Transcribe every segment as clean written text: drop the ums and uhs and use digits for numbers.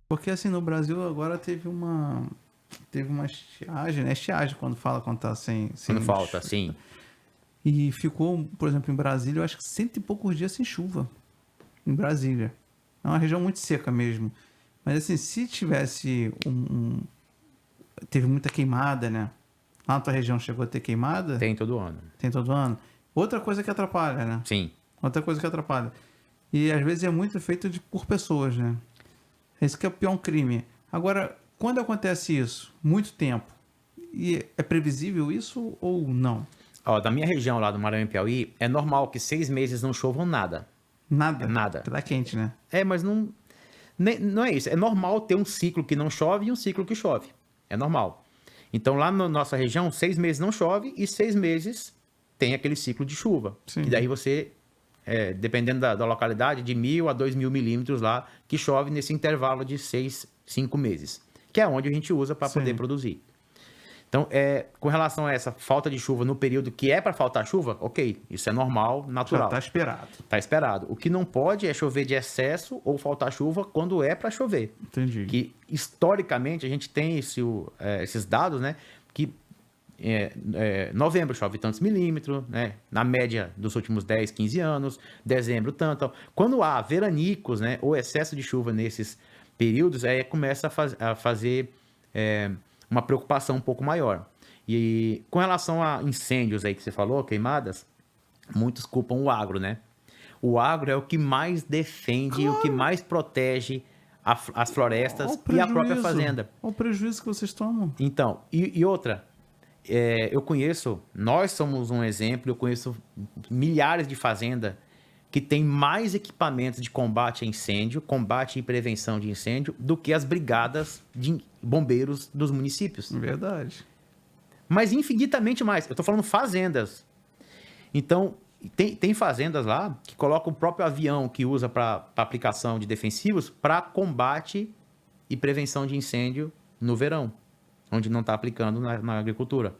Porque assim, no Brasil agora teve uma estiagem, né? Estiagem quando tá Quando falta, sim. E ficou, por exemplo, em Brasília, eu acho que 100 e poucos dias sem chuva. Em Brasília. É uma região muito seca mesmo. Mas assim, se tivesse teve muita queimada, né? Lá na tua região chegou a ter queimada? Tem todo ano. Tem todo ano. Outra coisa que atrapalha, né? Sim. Outra coisa que atrapalha. E às vezes é muito feito por pessoas, né? Esse que é o pior crime. Agora, quando acontece isso? Muito tempo. E é previsível isso ou não? Ó, da minha região lá do Maranhão e Piauí, é normal que 6 meses não chovam nada. Nada. Nada. Tá quente, né? Mas não... Não é isso. É normal ter um ciclo que não chove e um ciclo que chove. É normal. Então, lá na nossa região, 6 meses não chove e 6 meses tem aquele ciclo de chuva. Sim. Que daí você, dependendo da localidade, de 1.000 a 2.000 milímetros lá, que chove nesse intervalo de 6, 5 meses. Que é onde a gente usa para poder produzir. Então, com relação a essa falta de chuva no período que é para faltar chuva, ok, isso é normal, natural. Já tá esperado. Tá esperado. O que não pode é chover de excesso ou faltar chuva quando é para chover. Entendi. Que, historicamente, a gente tem esses dados, né? Que novembro chove tantos milímetros, né? Na média dos últimos 10, 15 anos. Dezembro, tanto. Quando há veranicos, né? Ou excesso de chuva nesses períodos, aí começa a fazer uma preocupação um pouco maior. E com relação a incêndios aí que você falou, queimadas, muitos culpam o agro, né? O agro é o que mais defende, o que mais protege as florestas e a própria fazenda. Olha o prejuízo que vocês tomam. Então, e outra, eu conheço, nós somos um exemplo, eu conheço milhares de fazendas que tem mais equipamentos de combate a incêndio, combate e prevenção de incêndio, do que as brigadas de bombeiros dos municípios. Verdade. Mas infinitamente mais. Eu estou falando fazendas. Então, tem fazendas lá que colocam o próprio avião que usa para aplicação de defensivos para combate e prevenção de incêndio no verão, onde não está aplicando na agricultura.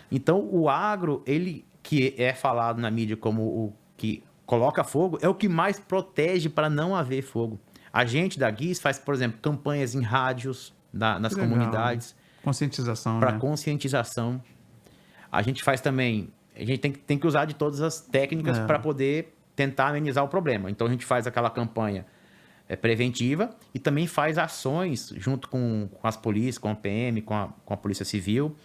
Então, o agro, ele que é falado na mídia como o que coloca fogo, é o que mais protege para não haver fogo. A gente da GIS faz, por exemplo, campanhas em rádios nas comunidades. Conscientização, para né? conscientização. A gente faz também... A gente tem que usar de todas as técnicas para poder tentar amenizar o problema. Então, a gente faz aquela campanha preventiva e também faz ações junto com as polícias, com a PM, com a Polícia Civil,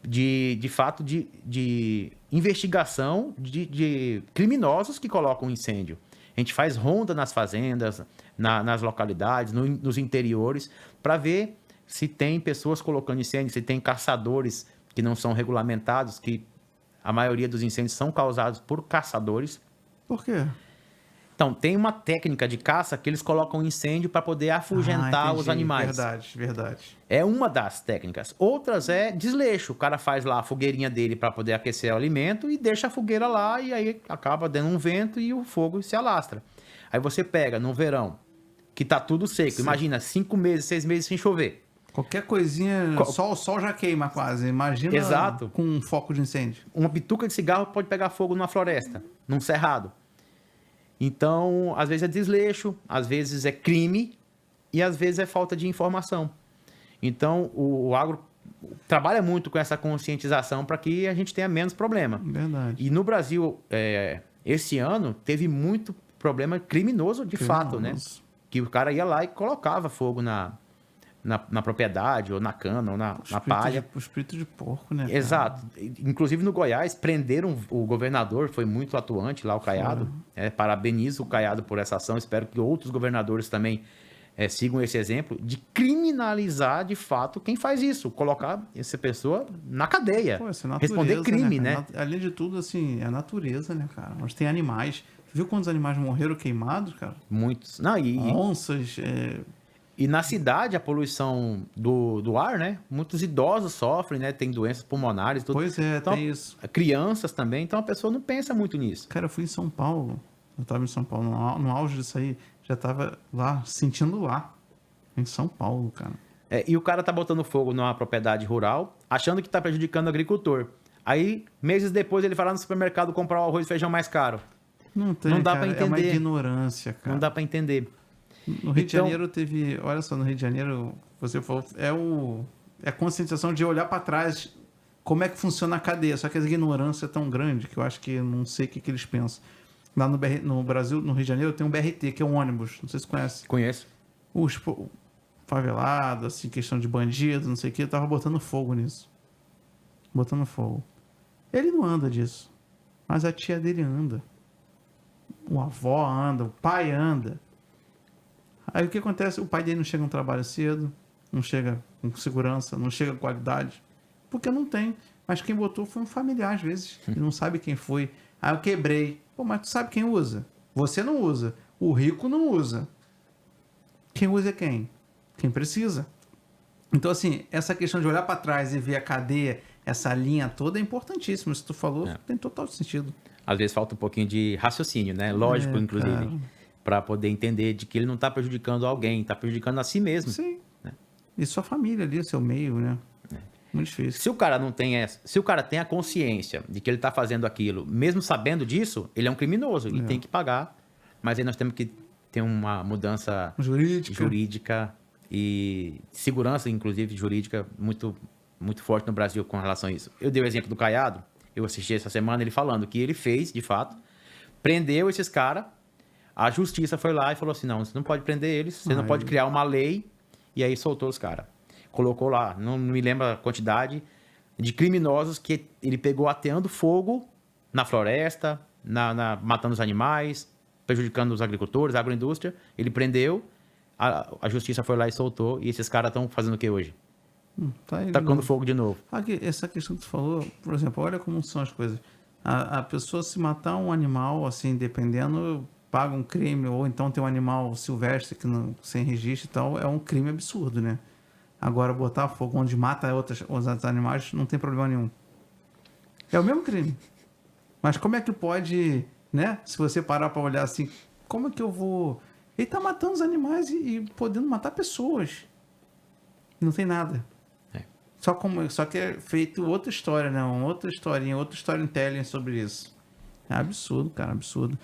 de fato, de investigação de criminosos que colocam incêndio. A gente faz ronda nas fazendas, nas localidades, nos interiores, para ver se tem pessoas colocando incêndio, se tem caçadores que não são regulamentados, que a maioria dos incêndios são causados por caçadores. Por quê? Então, tem uma técnica de caça que eles colocam incêndio para poder afugentar os animais. Verdade. É uma das técnicas. Outras é desleixo. O cara faz lá a fogueirinha dele para poder aquecer o alimento e deixa a fogueira lá e aí acaba dando um vento e o fogo se alastra. Aí você pega no verão, que tá tudo seco. Sim. Imagina, 5 meses, 6 meses sem chover. Qualquer coisinha, o sol já queima quase. Imagina. Exato. Com um foco de incêndio. Uma bituca de cigarro pode pegar fogo numa floresta, num cerrado. Então, às vezes é desleixo, às vezes é crime e às vezes é falta de informação. Então, o agro trabalha muito com essa conscientização para que a gente tenha menos problema. Verdade. E no Brasil, esse ano, teve muito problema criminoso de fato, né? Que o cara ia lá e colocava fogo na propriedade, ou na cana, ou na palha. O espírito de porco, né? Cara? Exato. Inclusive no Goiás, prenderam o governador, foi muito atuante lá, o Caiado. Parabenizo o Caiado por essa ação, espero que outros governadores também sigam esse exemplo, de criminalizar de fato quem faz isso, colocar essa pessoa na cadeia. Pô, isso é natureza, responder crime, né? Além de tudo, assim, é a natureza, né, cara? Nós tem animais. Viu quantos animais morreram queimados, cara? Muitos. Não, onças, E na cidade, a poluição do ar, né? Muitos idosos sofrem, né? Tem doenças pulmonares. Tudo. Pois é, então, tem isso. Crianças também. Então, a pessoa não pensa muito nisso. Cara, eu fui em São Paulo. Eu tava em São Paulo. No auge disso aí, já tava lá, sentindo lá. Em São Paulo, cara. E o cara tá botando fogo numa propriedade rural, achando que tá prejudicando o agricultor. Aí, meses depois, ele vai lá no supermercado comprar o arroz e feijão mais caro. Não tem, não dá cara, para entender. É uma ignorância, cara. Não dá para entender. No Rio de Janeiro teve... Olha só, no Rio de Janeiro, você falou, é a conscientização de olhar para trás como é que funciona a cadeia. Só que a ignorância é tão grande que eu acho que não sei o que eles pensam. Lá no Brasil, no Rio de Janeiro, tem um BRT, que é um ônibus. Não sei se você conhece. Conheço. Os favelados, assim, questão de bandido, não sei o que, tava botando fogo nisso. Botando fogo. Ele não anda disso. Mas a tia dele anda. O avó anda, o pai anda. Aí o que acontece? O pai dele não chega no trabalho cedo, não chega com segurança, não chega com qualidade. Porque não tem. Mas quem botou foi um familiar, às vezes. Ele não sabe quem foi. Aí eu quebrei. Pô, mas tu sabe quem usa? Você não usa. O rico não usa. Quem usa é quem? Quem precisa. Então, assim, essa questão de olhar para trás e ver a cadeia, essa linha toda é importantíssima. Se tu falou, tem total sentido. Às vezes falta um pouquinho de raciocínio, né? Lógico, inclusive. Para poder entender de que ele não está prejudicando alguém, está prejudicando a si mesmo. Sim. Né? E sua família ali, seu meio, né? Muito difícil. Se o cara não tem se o cara tem a consciência de que ele está fazendo aquilo, mesmo sabendo disso, ele é um criminoso e tem que pagar. Mas aí nós temos que ter uma mudança jurídica e segurança, inclusive jurídica, muito, muito forte no Brasil com relação a isso. Eu dei o exemplo do Caiado, eu assisti essa semana ele falando que ele fez, de fato, prendeu esses caras, a justiça foi lá e falou assim, não, você não pode prender eles, você não pode criar uma lei, e aí soltou os caras. Colocou lá, não me lembro a quantidade de criminosos que ele pegou ateando fogo na floresta, matando os animais, prejudicando os agricultores, a agroindústria. Ele prendeu, a justiça foi lá e soltou, e esses caras estão fazendo o que hoje? Tacando fogo de novo. Aqui, essa questão que tu falou, por exemplo, olha como são as coisas. A pessoa se matar um animal, assim, dependendo, paga um crime, ou então tem um animal silvestre que não, sem registro e tal, é um crime absurdo, né? Agora, botar fogo onde mata outros animais não tem problema nenhum. É o mesmo crime. Mas como é que pode, né? Se você parar para olhar assim, como é que eu vou... Ele tá matando os animais e podendo matar pessoas. Não tem nada. Só que é feito outra história, né? Outra historinha, outro storytelling sobre isso. É absurdo, cara, absurdo.